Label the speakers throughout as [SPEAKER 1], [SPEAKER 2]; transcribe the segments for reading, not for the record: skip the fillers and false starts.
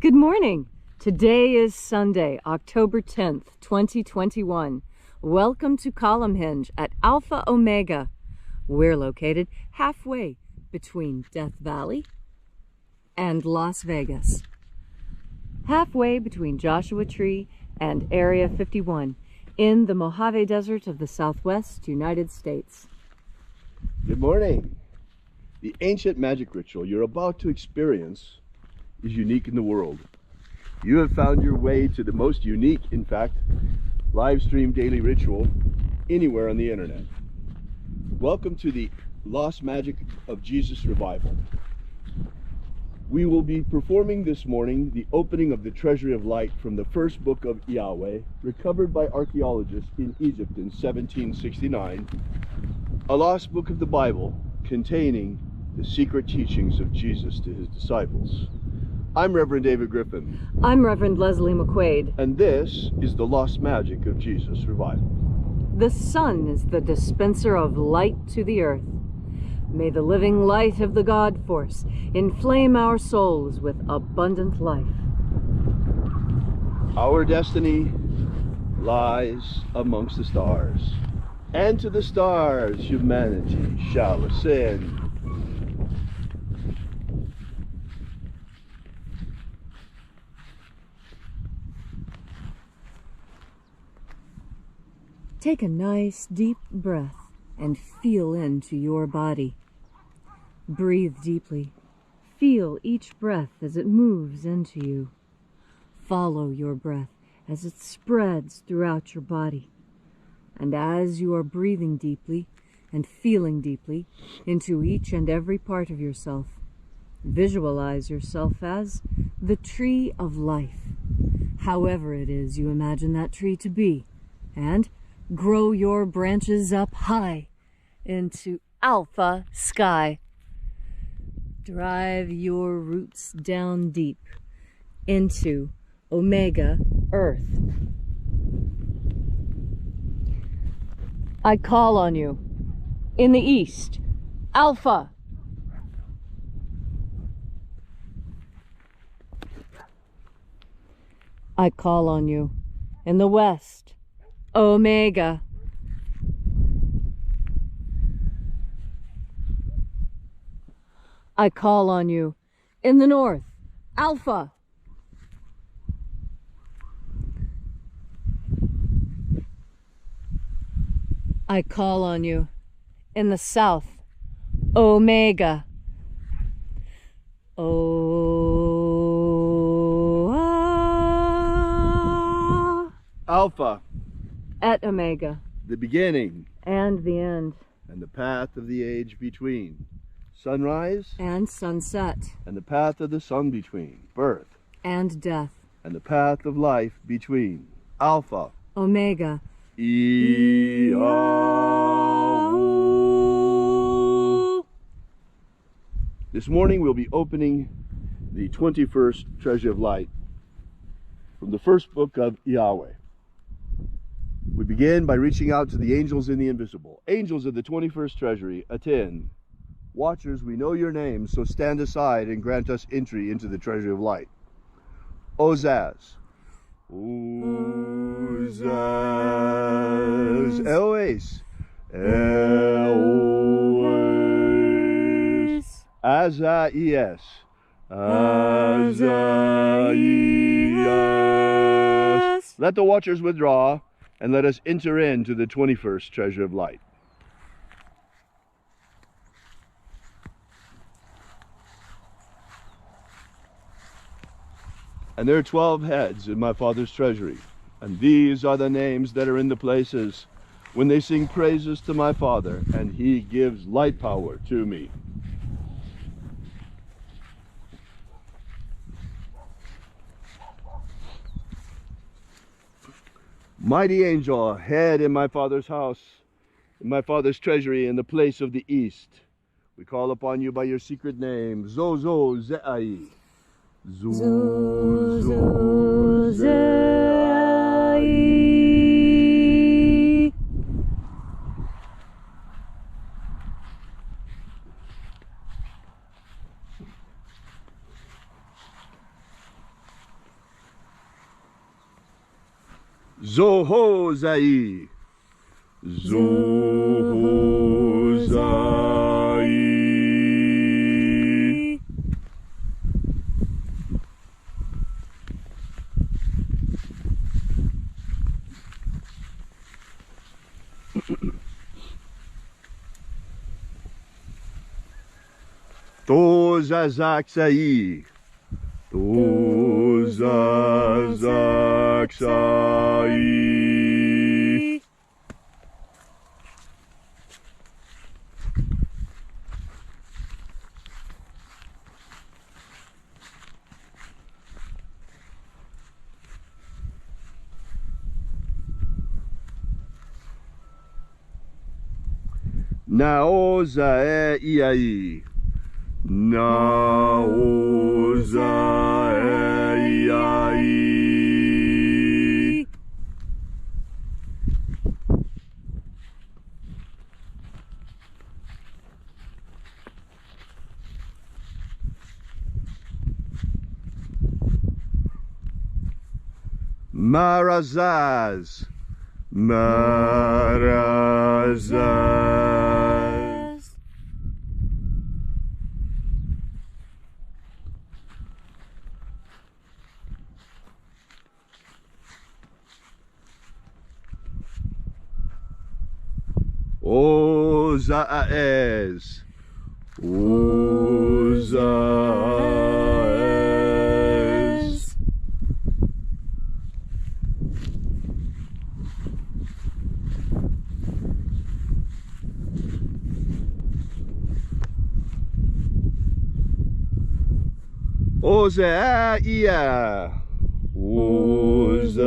[SPEAKER 1] Good morning. Today is Sunday, October 10th, 2021. Welcome to Column Hinge at Alpha Omega. We're located halfway between Death Valley and Las Vegas. Halfway between Joshua Tree and Area 51 in the Mojave Desert of the Southwest United States.
[SPEAKER 2] Good morning. The ancient magic ritual you're about to experience is unique in the world. You have found your way to the most unique, in fact, live stream daily ritual anywhere on the internet. Welcome to the Lost Magic of Jesus Revival. We will be performing this morning the opening of the Treasury of Light from the first book of IAOE, recovered by archaeologists in Egypt in 1769, a lost book of the Bible containing the secret teachings of Jesus to his disciples. I'm Reverend David Griffin.
[SPEAKER 1] I'm Reverend Leslie McQuade.
[SPEAKER 2] And this is the Lost Magic of Jesus Revival.
[SPEAKER 1] The sun is the dispenser of light to the earth. May the living light of the God Force inflame our souls with abundant life.
[SPEAKER 2] Our destiny lies amongst the stars, and to the stars humanity shall ascend.
[SPEAKER 1] Take a nice deep breath and feel into your body. Breathe deeply. Feel each breath as it moves into you. Follow your breath as it spreads throughout your body. And as you are breathing deeply and feeling deeply into each and every part of yourself, visualize yourself as the tree of life, however it is you imagine that tree to be, and grow your branches up high into alpha sky. Drive your roots down deep into omega earth. I call on you in the east, alpha. I call on you in the west, omega. I call on you in the north, alpha. I call on you in the south, omega.
[SPEAKER 2] Alpha.
[SPEAKER 1] At omega.
[SPEAKER 2] The beginning.
[SPEAKER 1] And the end.
[SPEAKER 2] And the path of the age between. Sunrise.
[SPEAKER 1] And sunset.
[SPEAKER 2] And the path of the sun between. Birth.
[SPEAKER 1] And death.
[SPEAKER 2] And the path of life between. Alpha.
[SPEAKER 1] Omega.
[SPEAKER 2] IAOE. This morning we'll be opening the 21st Treasury of Light from the first book of IAOE. We begin by reaching out to the angels in the invisible. Angels of the 21st Treasury, attend. Watchers, we know your names, so stand aside and grant us entry into the Treasury of Light. Ozaz. Ozaz. Eloes. Eloes. Azaias. Azaias. Let the watchers withdraw, and let us enter into the 21st Treasure of Light. And there are 12 heads in my Father's treasury, and these are the names that are in the places when they sing praises to my Father, and he gives light power to me. Mighty angel, head in my Father's house, in my Father's treasury, in the place of the east, we call upon you by your secret name, Zozo Ze'ai. Zozo Ze'ai. Zohozai. Zohozai. Tozazaksai. Tozazaksai. Naoza iai. Naoza iai. Marazaz. Marazaz. Ozaez. Ozaez. Ozaia. Ozaia.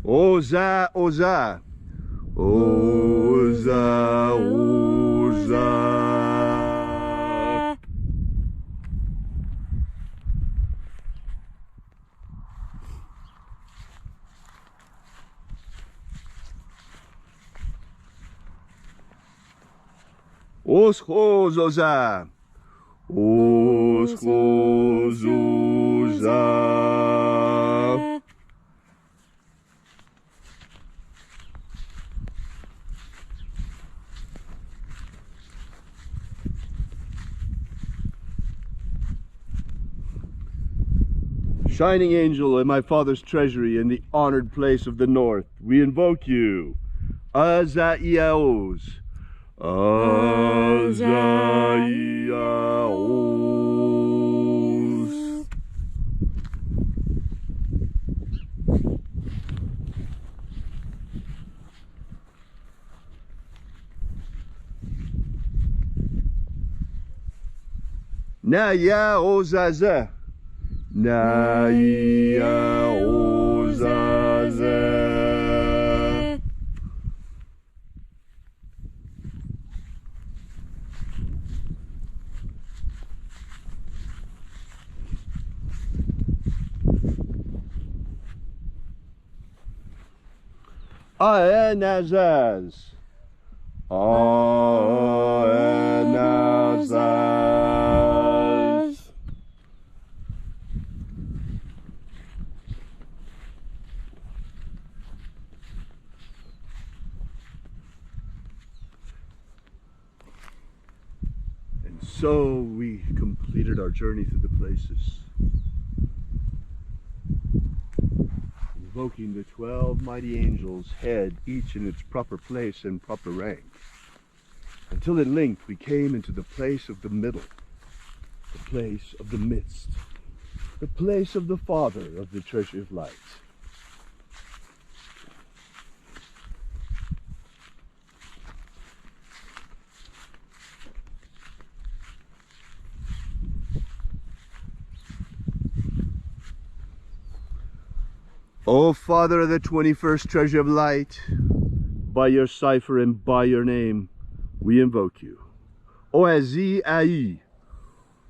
[SPEAKER 2] Oza, oza. Oza, oza. Oschozoza. Oschozoza. Shining angel in my father's treasury in the honored place of the north, we invoke you. Azaiaos. Azaiaos. Naya ozaza. Naya ozaza. Aenazaz. Aenazaz. And so we completed our journey through the places, invoking the 12 mighty angels, head each in its proper place and proper rank, until at length we came into the place of the middle, the place of the midst, the place of the Father of the treasure of light. O Father of the 21st treasure of light, by your cipher and by your name, we invoke you. Oazi Ai.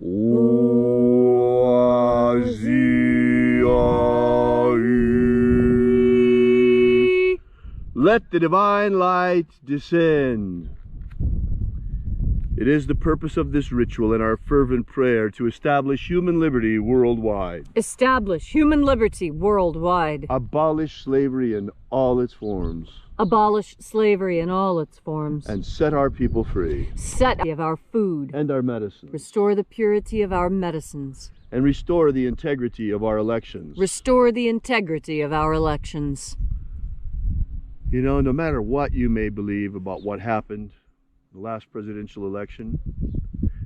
[SPEAKER 2] Oazi Ai. Let the divine light descend. It is the purpose of this ritual and our fervent prayer to establish human liberty worldwide.
[SPEAKER 1] Establish human liberty worldwide.
[SPEAKER 2] Abolish slavery in all its forms.
[SPEAKER 1] Abolish slavery in all its forms.
[SPEAKER 2] And set our people free.
[SPEAKER 1] Set of our food.
[SPEAKER 2] And our medicine.
[SPEAKER 1] Restore the purity of our medicines.
[SPEAKER 2] And restore the integrity of our elections.
[SPEAKER 1] Restore the integrity of our elections.
[SPEAKER 2] You know, no matter what you may believe about what happened in the last presidential election,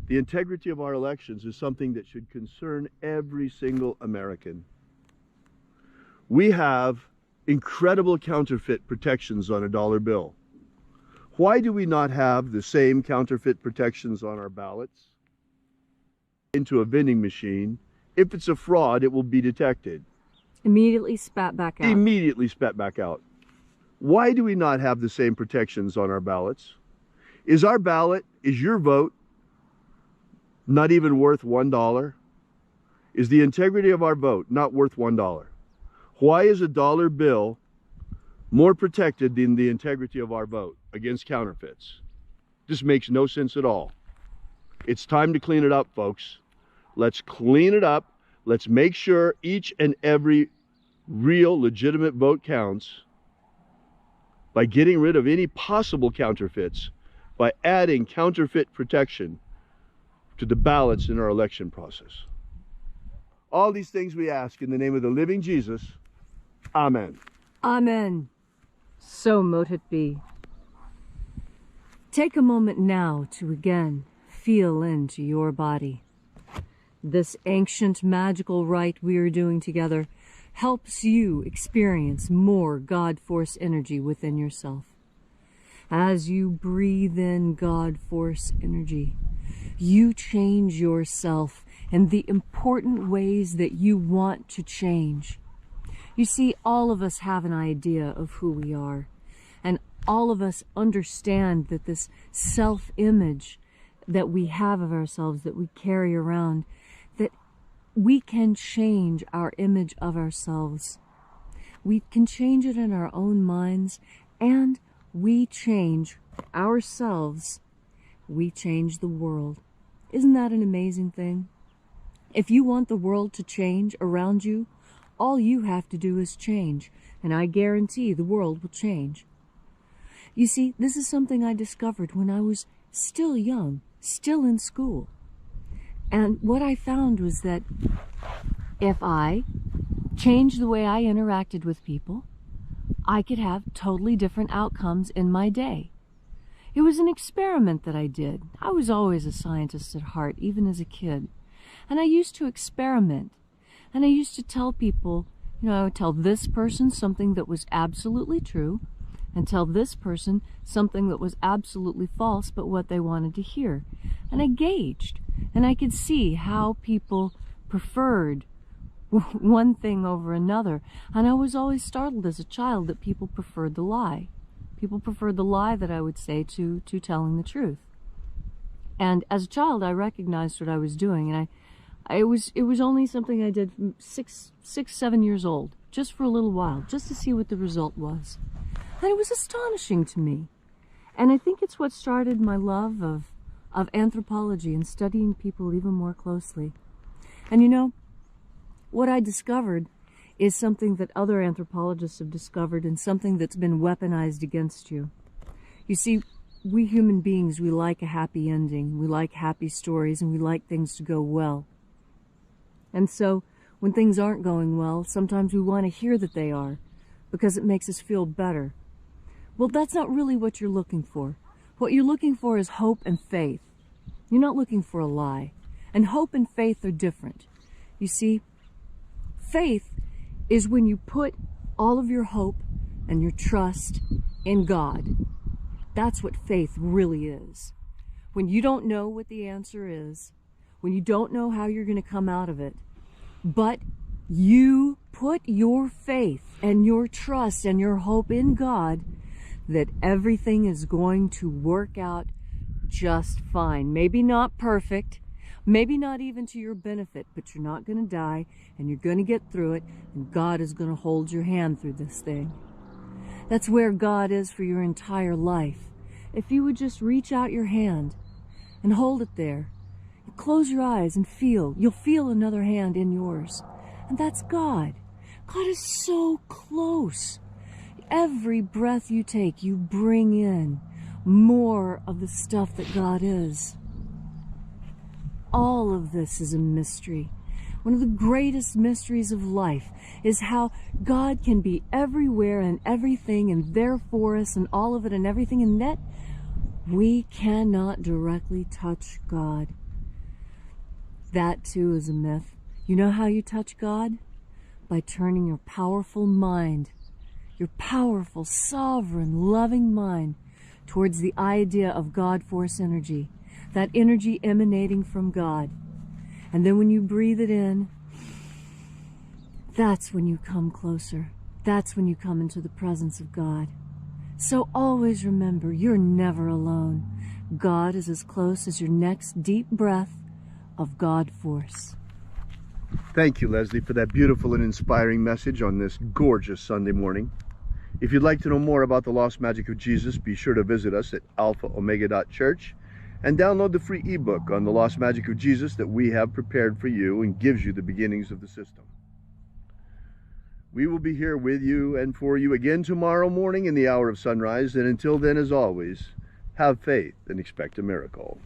[SPEAKER 2] the integrity of our elections is something that should concern every single American. We have incredible counterfeit protections on a dollar bill. Why do we not have the same counterfeit protections on our ballots? Into a vending machine. If it's a fraud, it will be detected.
[SPEAKER 1] Immediately spat back out.
[SPEAKER 2] Immediately spat back out. Why do we not have the same protections on our ballots? Is our ballot, is your vote not even worth $1? Is the integrity of our vote not worth $1? Why is a dollar bill more protected than the integrity of our vote against counterfeits? This makes no sense at all. It's time to clean it up, folks. Let's clean it up. Let's make sure each and every real, legitimate vote counts by getting rid of any possible counterfeits, by adding counterfeit protection to the ballots in our election process. All these things we ask in the name of the living Jesus. Amen.
[SPEAKER 1] Amen. So mote it be. Take a moment now to again feel into your body. This ancient magical rite we are doing together helps you experience more God Force energy within yourself. As you breathe in God Force energy, you change yourself in the important ways that you want to change. You see, all of us have an idea of who we are, and all of us understand that this self-image that we have of ourselves, that we carry around, that we can change our image of ourselves. We can change it in our own minds, and we change ourselves. We change the world. Isn't that an amazing thing? If you want the world to change around you, all you have to do is change, and I guarantee the world will change. You see, this is something I discovered when I was still young, still in school. And what I found was that if I changed the way I interacted with people, I could have totally different outcomes in my day. It was an experiment that I did. I was always a scientist at heart, even as a kid. And I used to experiment. And I used to tell people, you know, I would tell this person something that was absolutely true, and tell this person something that was absolutely false, but what they wanted to hear. And I gauged, and I could see how people preferred one thing over another. And I was always startled as a child that people preferred the lie. People preferred the lie that I would say to telling the truth. And as a child, I recognized what I was doing, and it was only something I did from 7 years old, just for a little while, just to see what the result was. And it was astonishing to me. And I think it's what started my love of anthropology and studying people even more closely. And you know, what I discovered is something that other anthropologists have discovered, and something that's been weaponized against you. You see, we human beings, we like a happy ending, we like happy stories, and we like things to go well. And so, when things aren't going well, sometimes we want to hear that they are, because it makes us feel better. Well, that's not really what you're looking for. What you're looking for is hope and faith. You're not looking for a lie. And hope and faith are different. You see, faith is when you put all of your hope and your trust in God. That's what faith really is. When you don't know what the answer is, when you don't know how you're going to come out of it, but you put your faith and your trust and your hope in God, that everything is going to work out just fine. Maybe not perfect, maybe not even to your benefit, but you're not going to die, and you're going to get through it, and God is going to hold your hand through this thing. That's where God is for your entire life. If you would just reach out your hand and hold it there, close your eyes and feel, you'll feel another hand in yours. And that's God. God is so close. Every breath you take, you bring in more of the stuff that God is. All of this is a mystery. One of the greatest mysteries of life is how God can be everywhere and everything and there for us and all of it and everything, and yet we cannot directly touch God. That too is a myth. You know how you touch God? By turning your powerful mind, your powerful, sovereign, loving mind towards the idea of God force energy, that energy emanating from God. And then when you breathe it in, that's when you come closer. That's when you come into the presence of God. So always remember, you're never alone. God is as close as your next deep breath of God force.
[SPEAKER 2] Thank you, Leslie, for that beautiful and inspiring message on this gorgeous Sunday morning. If you'd like to know more about the Lost Magic of Jesus, be sure to visit us at alphaomega.church and download the free ebook on the Lost Magic of Jesus that we have prepared for you and gives you the beginnings of the system. We will be here with you and for you again tomorrow morning in the hour of sunrise, and until then, as always, have faith and expect a miracle.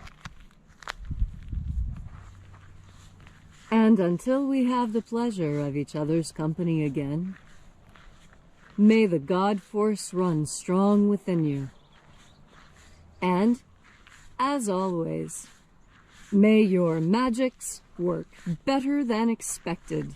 [SPEAKER 1] And until we have the pleasure of each other's company again, may the God force run strong within you. And, as always, may your magics work better than expected.